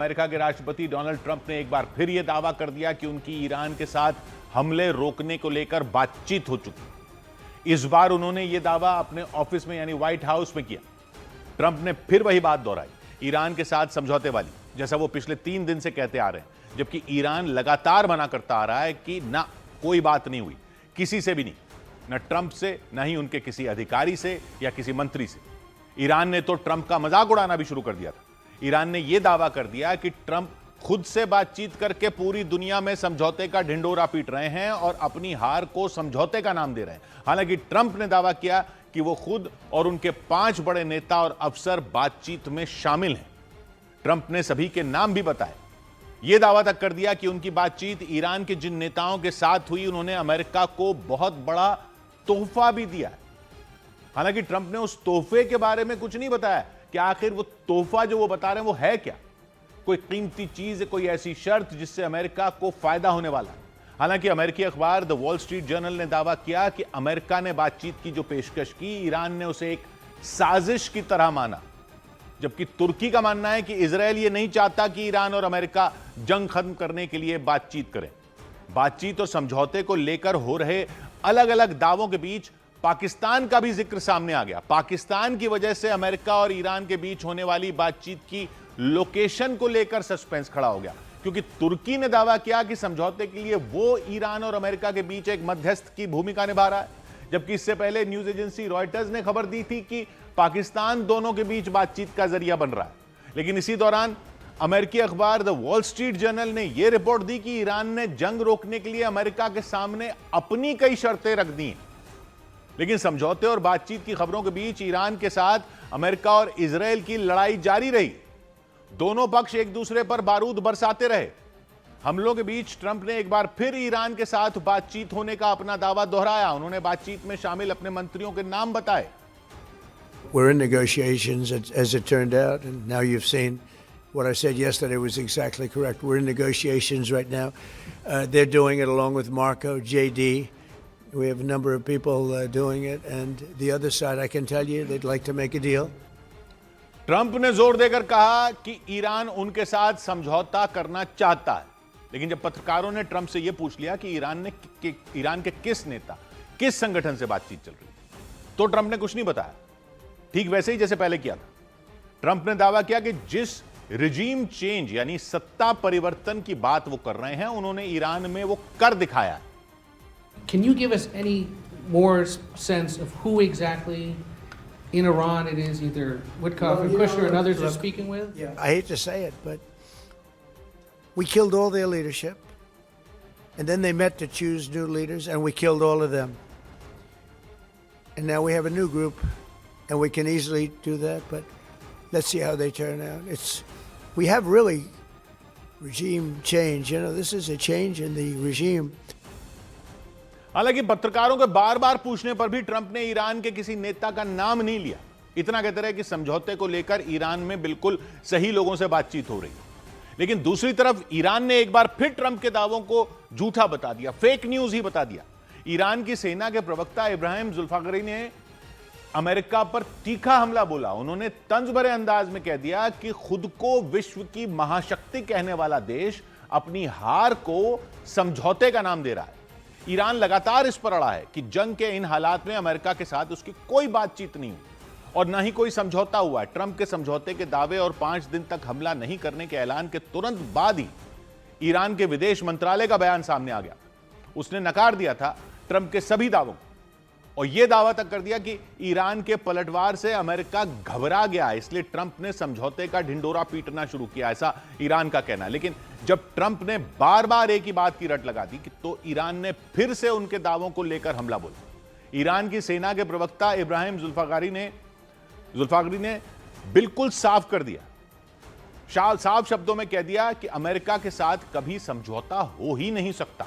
America के राष्ट्रपति Donald Trump ने एक बार फिर यह दावा कर दिया कि उनकी ईरान के साथ हमले रोकने को लेकर बातचीत हो चुकी। इस बार उन्होंने यह दावा अपने ऑफिस में यानी व्हाइट हाउस में किया। ट्रंप ने फिर वही बात दोहराई, ईरान के साथ समझौते वाली, जैसा वो पिछले 3 दिन से कहते आ रहे हैं, जबकि ईरान लगातार मना करता आ रहा है कि ना कोई बात नहीं हुई, किसी से भी नहीं, न ट्रंप से, न ही उनके किसी अधिकारी से या किसी मंत्री से। ईरान ने तो ट्रंप का मजाक उड़ाना भी शुरू कर दिया था। ईरान ने यह दावा कर दिया कि ट्रंप खुद से बातचीत करके पूरी दुनिया में समझौते का ढिंडोरा पीट रहे हैं और अपनी हार को समझौते का नाम दे रहे हैं। हालांकि ट्रंप ने दावा किया कि वो खुद और उनके 5 बड़े नेता और अफसर बातचीत में शामिल हैं। ट्रंप ने सभी के नाम भी बताए। यह दावा तक कर दिया कि उनकी बातचीत ईरान के जिन नेताओं के साथ हुई, उन्होंने अमेरिका को बहुत बड़ा तोहफा भी दिया है। हालांकि ट्रंप ने उस तोहफे के बारे में कुछ नहीं बताया कि आखिर वो तोहफा जो वो बता रहे हैं वो है क्या, कोई कीमती चीज, कोई ऐसी शर्त जिससे अमेरिका को फायदा होने वाला है। हालांकि अमेरिकी अखबार द वॉल स्ट्रीट जर्नल ने दावा किया कि अमेरिका ने बातचीत की जो पेशकश की, ईरान ने उसे एक साजिश की तरह माना, जबकि तुर्की का मानना है कि इजरायल ये नहीं चाहता कि ईरान और अमेरिका जंग खत्म करने के लिए बातचीत करें। बातचीत और समझौते को लेकर हो रहे अलग अलग दावों के बीच पाकिस्तान का भी जिक्र सामने आ गया। पाकिस्तान की वजह से अमेरिका और ईरान के बीच होने वाली बातचीत की लोकेशन को लेकर सस्पेंस खड़ा हो गया, क्योंकि तुर्की ने दावा किया कि समझौते के लिए वो ईरान और अमेरिका के बीच एक मध्यस्थ की भूमिका निभा रहा है, जबकि इससे पहले न्यूज एजेंसी रॉयटर्स ने खबर दी थी कि पाकिस्तान दोनों के बीच बातचीत का जरिया बन रहा है। लेकिन इसी दौरान अमेरिकी अखबार द वॉल स्ट्रीट जर्नल ने यह रिपोर्ट दी कि ईरान ने जंग रोकने के लिए अमेरिका के सामने अपनी कई शर्तें रख दी हैं। लेकिन समझौते और बातचीत की खबरों के बीच ईरान के साथ अमेरिका और इजरायल की लड़ाई जारी रही। दोनों पक्ष एक दूसरे पर बारूद बरसाते रहे। हमलों के बीच ट्रंप ने एक बार फिर ईरान के साथ बातचीत होने का अपना दावा दोहराया। उन्होंने बातचीत में शामिल अपने मंत्रियों के नाम बताए। We're in negotiations, as it turned out, and now you've seen what I said yesterday was exactly correct. We're in negotiations right now. They're doing it along with Marco, JD. We have a number of people doing it, and the other side, I can tell you, they'd like to make a deal. Trump ने जोर देकर कहा कि Iran उनके साथ समझौता करना चाहता है। लेकिन जब पत्रकारों ने ट्रंप से यह पूछ लिया कि ईरान के किस नेता, किस संगठन से बातचीत चल रही है, तो ट्रंप ने कुछ नहीं बताया, ठीक वैसे ही जैसे पहले किया था। ट्रंप ने दावा किया कि जिस रिजीम चेंज यानी सत्ता परिवर्तन की बात वो कर रहे हैं, उन्होंने ईरान में वो कर दिखाया है। Can you give us any more sense of who exactly in Iran it is, either Witkoff and Kushner and others are speaking with? Yeah. I hate to say it, but we killed all their leadership, and then they met to choose new leaders, and we killed all of them. And now we have a new group, and we can easily do that, but let's see how they turn out. We have really regime change. You know, this is a change in the regime. हालांकि पत्रकारों के बार बार पूछने पर भी Trump ने Iran के किसी नेता का नाम नहीं लिया। इतना कहते रहे कि समझौते को लेकर ईरान में बिल्कुल सही लोगों से बातचीत हो रही है। लेकिन दूसरी तरफ ईरान ने एक बार फिर ट्रंप के दावों को झूठा बता दिया, फेक न्यूज ही बता दिया। ईरान की सेना के प्रवक्ता इब्राहिम जुल्फागरी ने अमेरिका पर तीखा हमला बोला। उन्होंने तंज भरे अंदाज में कह दिया कि खुद को विश्व की महाशक्ति कहने वाला देश अपनी हार को समझौते का नाम दे रहा है। ईरान लगातार इस पर अड़ा है कि जंग के इन हालात में अमेरिका के साथ उसकी कोई बातचीत नहीं हुई और न ही कोई समझौता हुआ है। ट्रंप के समझौते के दावे और 5 दिन तक हमला नहीं करने के ऐलान के तुरंत बाद ही ईरान के विदेश मंत्रालय का बयान सामने आ गया। उसने नकार दिया था ट्रंप के सभी दावों को और यह दावा तक कर दिया कि ईरान के पलटवार से अमेरिका घबरा गया, इसलिए ट्रंप ने समझौते का ढिंडोरा पीटना शुरू किया, ऐसा ईरान का कहना है। लेकिन जब ट्रंप ने बार बार एक ही बात की रट लगा दी कि तो ईरान ने फिर से उनके दावों को लेकर हमला बोला। ईरान की सेना के प्रवक्ता इब्राहिम जुल्फागरी ने बिल्कुल साफ कर दिया, साफ शब्दों में कह दिया कि अमेरिका के साथ कभी समझौता हो ही नहीं सकता।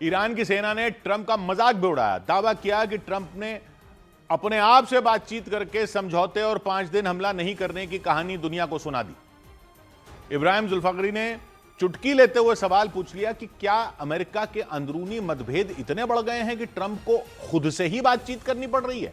ईरान की सेना ने ट्रंप का मजाक भी उड़ाया, दावा किया कि ट्रंप ने अपने आप से बातचीत करके समझौते और 5 दिन हमला नहीं करने की कहानी दुनिया को सुना दी। इब्राहिम जुल्फागरी ने चुटकी लेते हुए सवाल पूछ लिया कि क्या अमेरिका के अंदरूनी मतभेद इतने बढ़ गए हैं कि ट्रंप को खुद से ही बातचीत करनी पड़ रही है।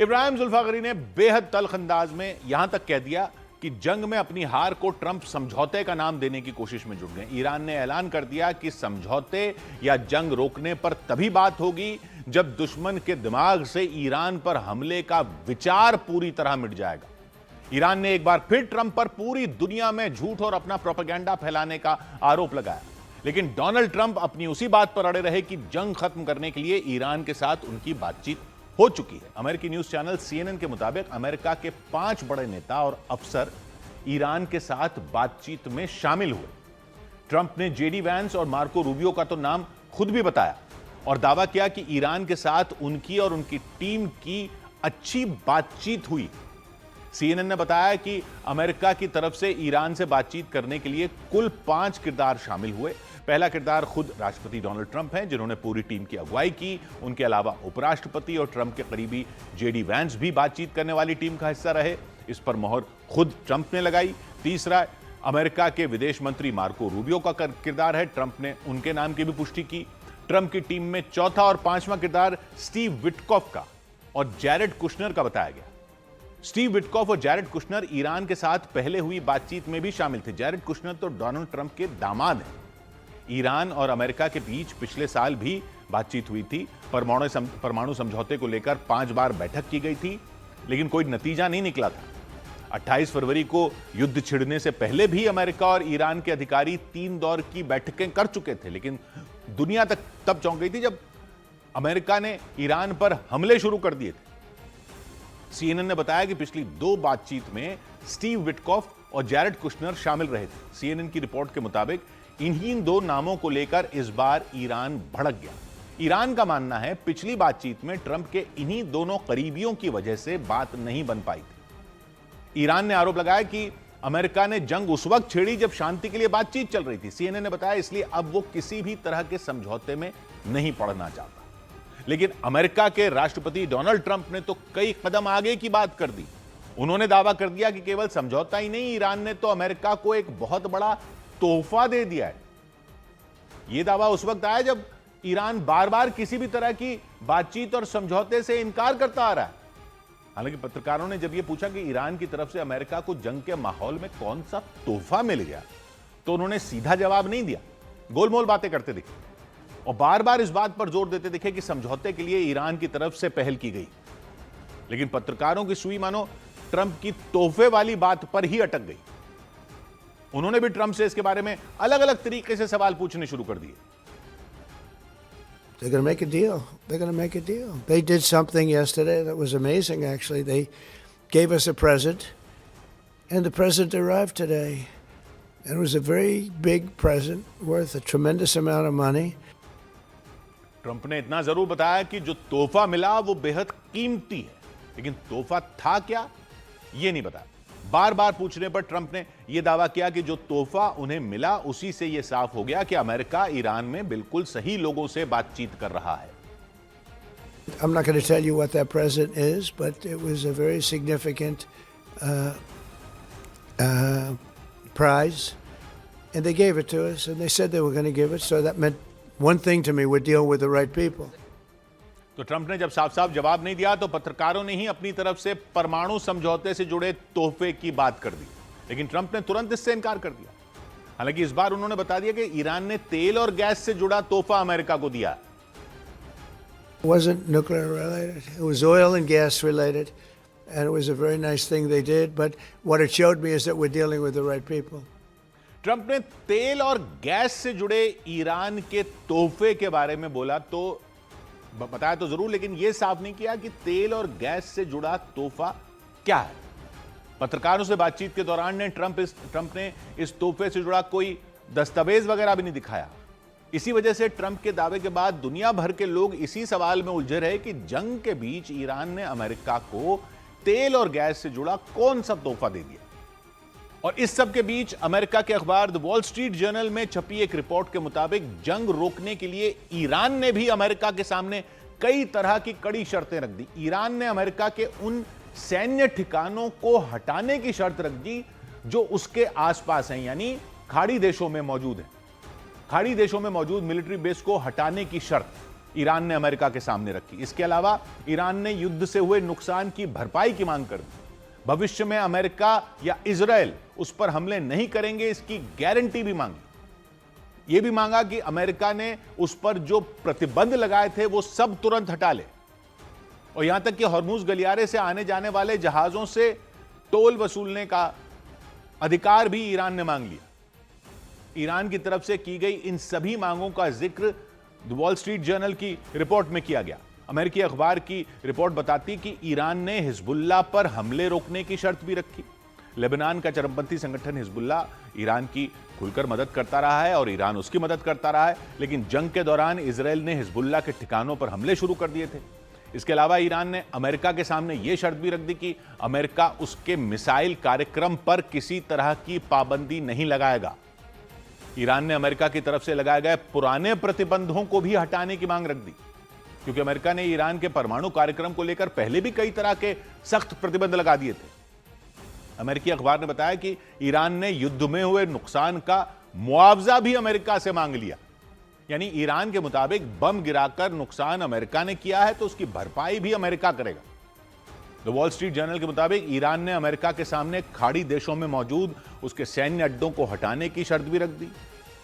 इब्राहिम जुल्फागरी ने बेहद तल्ख अंदाज में यहां तक कह दिया कि जंग में अपनी हार को ट्रंप समझौते का नाम देने की कोशिश में जुट गए। ईरान ने ऐलान कर दिया कि समझौते या जंग रोकने पर तभी बात होगी जब दुश्मन के दिमाग से ईरान पर हमले का विचार पूरी तरह मिट जाएगा। ईरान ने एक बार फिर ट्रंप पर पूरी दुनिया में झूठ और अपना प्रोपेगेंडा फैलाने का आरोप लगाया, लेकिन डोनाल्ड ट्रंप अपनी उसी बात पर अड़े रहे कि जंग खत्म करने के लिए ईरान के साथ उनकी बातचीत हो चुकी है। अमेरिकी न्यूज चैनल CNN के मुताबिक अमेरिका के 5 बड़े नेता और अफसर ईरान के साथ बातचीत में शामिल हुए। ट्रंप ने JD वैंस और मार्को रूबियो का तो नाम खुद भी बताया और दावा किया कि ईरान के साथ उनकी और उनकी टीम की अच्छी बातचीत हुई। CNN ने बताया कि अमेरिका की तरफ से ईरान से बातचीत करने के लिए कुल 5 किरदार शामिल हुए। पहला किरदार खुद राष्ट्रपति डोनाल्ड ट्रंप हैं, जिन्होंने पूरी टीम की अगुवाई की। उनके अलावा उपराष्ट्रपति और ट्रंप के करीबी JD वैंस भी बातचीत करने वाली टीम का हिस्सा रहे। इस पर मोहर खुद ट्रंप ने लगाई। तीसरा अमेरिका के विदेश मंत्री मार्को रूबियो का किरदार है। ट्रंप ने उनके नाम की भी पुष्टि की। ट्रंप की टीम में चौथा और पांचवां किरदार स्टीव विटकॉफ का और जैरेड कुशनर का बताया गया। स्टीव विटकॉफ और जैरेड कुशनर ईरान के साथ पहले हुई बातचीत में भी शामिल थे। जैरेड कुशनर तो डोनाल्ड ट्रंप के दामाद हैं। ईरान और अमेरिका के बीच पिछले साल भी बातचीत हुई थी। परमाणु समझौते को लेकर 5 बार बैठक की गई थी, लेकिन कोई नतीजा नहीं निकला था। 28 फरवरी को युद्ध छिड़ने से पहले भी अमेरिका और ईरान के अधिकारी 3 दौर की बैठकें कर चुके थे, लेकिन दुनिया तक तब चौंक गई थी जब अमेरिका ने ईरान पर हमले शुरू कर दिए थे। CNN ने बताया कि पिछली 2 बातचीत में स्टीव विटकॉफ और जैरेड कुशनर शामिल रहे थे। CNN की रिपोर्ट के मुताबिक इन्हीं 2 नामों को लेकर इस बार ईरान भड़क गया। ईरान का मानना है पिछली बातचीत में ट्रंप के इन्हीं दोनों करीबियों की वजह से बात नहीं बन पाई थी। ईरान ने आरोप लगाया कि अमेरिका ने जंग उस वक्त छेड़ी जब शांति के लिए बातचीत चल रही थी। CNN ने बताया इसलिए अब वो किसी भी तरह के समझौते में नहीं पड़ना चाहता। लेकिन अमेरिका के राष्ट्रपति डोनाल्ड ट्रंप ने तो कई कदम आगे की बात कर दी। उन्होंने दावा कर दिया कि केवल समझौता ही नहीं, ईरान ने तो अमेरिका को एक बहुत बड़ा तोहफा दे दिया है। यह दावा उस वक्त आया जब ईरान बार बार किसी भी तरह की बातचीत और समझौते से इनकार करता आ रहा है। हालांकि पत्रकारों ने जब यह पूछा कि ईरान की तरफ से अमेरिका को जंग के माहौल में कौन सा तोहफा मिल गया, तो उन्होंने सीधा जवाब नहीं दिया, गोलमोल बातें करते दिखे और बार बार इस बात पर जोर देते दिखे कि समझौते के लिए ईरान की तरफ से पहल की गई। लेकिन पत्रकारों की सुई मानो ट्रंप की तोहफे वाली बात पर ही अटक गई। उन्होंने भी ट्रंप से इसके बारे में अलग अलग तरीके से सवाल पूछने शुरू कर दिए। They're going to make a deal. They're going to make a deal. They did something yesterday that was amazing, actually. They gave us a present, and the present arrived today. And it was a very big present worth a tremendous amount of money. Trump ने इतना जरूर बताया कि जो तोहफा मिला वो बेहद कीमती है, लेकिन तोहफा था क्या ये नहीं बताया। बार बार पूछने पर ट्रंप ने यह दावा किया कि जो तोहफा उन्हें मिला उसी से यह साफ हो गया कि अमेरिका ईरान में बिल्कुल सही लोगों से बातचीत कर रहा है। I'm not going to tell you what that present is, but it was a very significant prize, and they gave it to us, and they said they were going to give it, so that meant one thing to me: we're dealing with the right people. तो Trump ने जब साफ साफ जवाब नहीं दिया तो पत्रकारों ने ही अपनी तरफ से परमाणु समझौते से जुड़े तोहफे की बात कर दी, लेकिन ट्रंप ने तुरंत इससे इनकार कर दिया। हालांकि इस बार उन्होंने बता दिया कि ईरान ने तेल और गैस से जुड़ा तोहफा अमेरिका को दिया। It wasn't nuclear related. It was oil and gas related, and it was a very nice thing they did. But what it showed me is that we're dealing with the right people. Trump ने तेल और gas से जुड़े Iran के तोहफे के बारे में बोला तो बताया तो जरूर, लेकिन यह साफ नहीं किया कि तेल और गैस से जुड़ा तोहफा क्या है। पत्रकारों से बातचीत के दौरान ट्रंप ने इस तोहफे से जुड़ा कोई दस्तावेज वगैरह भी नहीं दिखाया। इसी वजह से ट्रंप के दावे के बाद दुनिया भर के लोग इसी सवाल में उलझे रहे कि जंग के बीच ईरान ने अमेरिका को तेल और गैस से जुड़ा कौन सा तोहफा दे दिया। और इस सब के बीच अमेरिका के अखबार द वॉल स्ट्रीट जर्नल में छपी एक रिपोर्ट के मुताबिक जंग रोकने के लिए ईरान ने भी अमेरिका के सामने कई तरह की कड़ी शर्तें रख दी। ईरान ने अमेरिका के उन सैन्य ठिकानों को हटाने की शर्त रख दी जो उसके आसपास हैं, यानी खाड़ी देशों में मौजूद है। खाड़ी देशों में मौजूद मिलिट्री बेस को हटाने की शर्त ईरान ने अमेरिका के सामने रखी। इसके अलावा ईरान ने युद्ध से हुए नुकसान की भरपाई की मांग कर दी। भविष्य में अमेरिका या इजराइल उस पर हमले नहीं करेंगे, इसकी गारंटी भी मांगी। यह भी मांगा कि अमेरिका ने उस पर जो प्रतिबंध लगाए थे वो सब तुरंत हटा ले, और यहां तक कि हॉर्मुज गलियारे से आने जाने वाले जहाजों से टोल वसूलने का अधिकार भी ईरान ने मांग लिया। ईरान की तरफ से की गई इन सभी मांगों का जिक्र द वॉल स्ट्रीट जर्नल की रिपोर्ट में किया गया। अमेरिकी अखबार की रिपोर्ट बताती कि ईरान ने हिजबुल्लाह पर हमले रोकने की शर्त भी रखी। लेबनान का चरमपंथी संगठन हिजबुल्लाह ईरान की खुलकर मदद करता रहा है और ईरान उसकी मदद करता रहा है, लेकिन जंग के दौरान इजराइल ने हिजबुल्लाह के ठिकानों पर हमले शुरू कर दिए थे। इसके अलावा ईरान ने अमेरिका के सामने यह शर्त भी रख दी कि अमेरिका उसके मिसाइल कार्यक्रम पर किसी तरह की पाबंदी नहीं लगाएगा। ईरान ने अमेरिका की तरफ से लगाए गए पुराने प्रतिबंधों को भी हटाने की मांग रख दी, क्योंकि अमेरिका ने ईरान के परमाणु कार्यक्रम को लेकर पहले भी कई तरह के सख्त प्रतिबंध लगा दिए थे। अमेरिकी अखबार ने बताया कि ईरान ने युद्ध में हुए नुकसान का मुआवजा भी अमेरिका से मांग लिया, यानी ईरान के मुताबिक बम गिराकर नुकसान अमेरिका ने किया है तो उसकी भरपाई भी अमेरिका करेगा। द वॉल स्ट्रीट जर्नल के मुताबिक ईरान ने अमेरिका के सामने खाड़ी देशों में मौजूद उसके सैन्य अड्डों को हटाने की शर्त भी रख दी।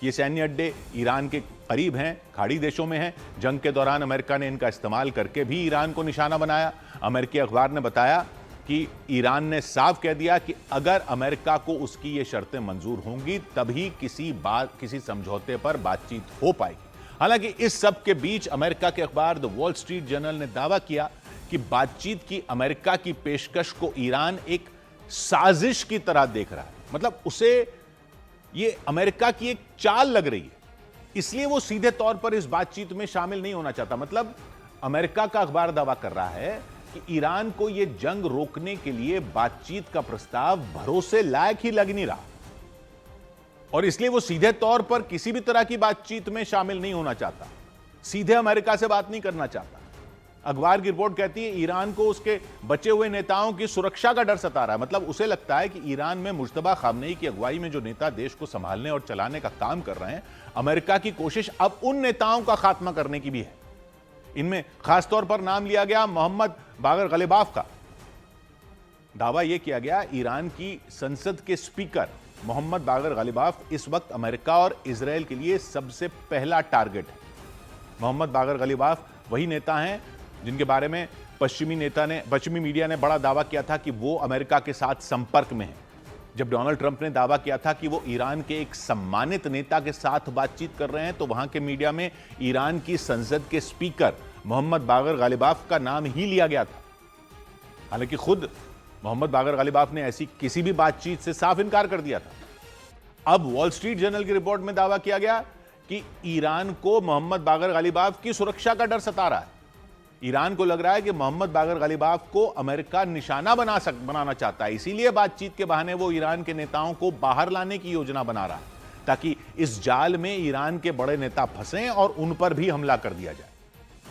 ये सैन्य अड्डे ईरान के करीब हैं, खाड़ी देशों में हैं। जंग के दौरान अमेरिका ने इनका इस्तेमाल करके भी ईरान को निशाना बनाया। अमेरिकी अखबार ने बताया कि ईरान ने साफ कह दिया कि अगर अमेरिका को उसकी ये शर्तें मंजूर होंगी तभी किसी समझौते पर बातचीत हो पाएगी। हालांकि इस सब के बीच अमेरिका के अखबार द वॉल स्ट्रीट जर्नल ने दावा किया कि बातचीत की अमेरिका की पेशकश को ईरान एक साजिश की तरह देख रहा है, मतलब उसे ये अमेरिका की एक चाल लग रही है, इसलिए वो सीधे तौर पर इस बातचीत में शामिल नहीं होना चाहता। मतलब अमेरिका का अखबार दावा कर रहा है कि ईरान को यह जंग रोकने के लिए बातचीत का प्रस्ताव भरोसे लायक ही लग नहीं रहा, और इसलिए वो सीधे तौर पर किसी भी तरह की बातचीत में शामिल नहीं होना चाहता, सीधे अमेरिका से बात नहीं करना चाहता। अखबार की रिपोर्ट कहती है ईरान को उसके बचे हुए नेताओं की सुरक्षा का डर सता रहा है। मतलब उसे लगता है कि ईरान में मुज्तबा खामनेई की अगुवाई में जो नेता देश को संभालने और चलाने का काम कर रहे हैं, अमेरिका की कोशिश अब उन नेताओं का खात्मा करने की भी है। इनमें खासतौर पर नाम लिया गया मोहम्मद बागर गलिबाफ का। दावा यह किया गया ईरान की संसद के स्पीकर मोहम्मद बागर गलिबाफ इस वक्त अमेरिका और इजराइल के लिए सबसे पहला टारगेट है। मोहम्मद बागर गलिबाफ वही नेता हैं जिनके बारे में पश्चिमी मीडिया ने बड़ा दावा किया था कि वो अमेरिका के साथ संपर्क में हैं। जब डोनाल्ड ट्रंप ने दावा किया था कि वो ईरान के एक सम्मानित नेता के साथ बातचीत कर रहे हैं, तो वहां के मीडिया में ईरान की संसद के स्पीकर मोहम्मद बागर गलिबाफ का नाम ही लिया गया था। हालांकि खुद मोहम्मद बागर गलिबाफ ने ऐसी किसी भी बातचीत से साफ इनकार कर दिया था। अब वॉल स्ट्रीट जर्नल की रिपोर्ट में दावा किया गया कि ईरान को मोहम्मद बागर गलिबाफ की सुरक्षा का डर सता रहा है। ईरान को लग रहा है कि मोहम्मद बागर गलिबाफ को अमेरिका निशाना बनाना चाहता है, इसीलिए बातचीत के बहाने वो ईरान के नेताओं को बाहर लाने की योजना बना रहा है, ताकि इस जाल में ईरान के बड़े नेता फंसें और उन पर भी हमला कर दिया जाए।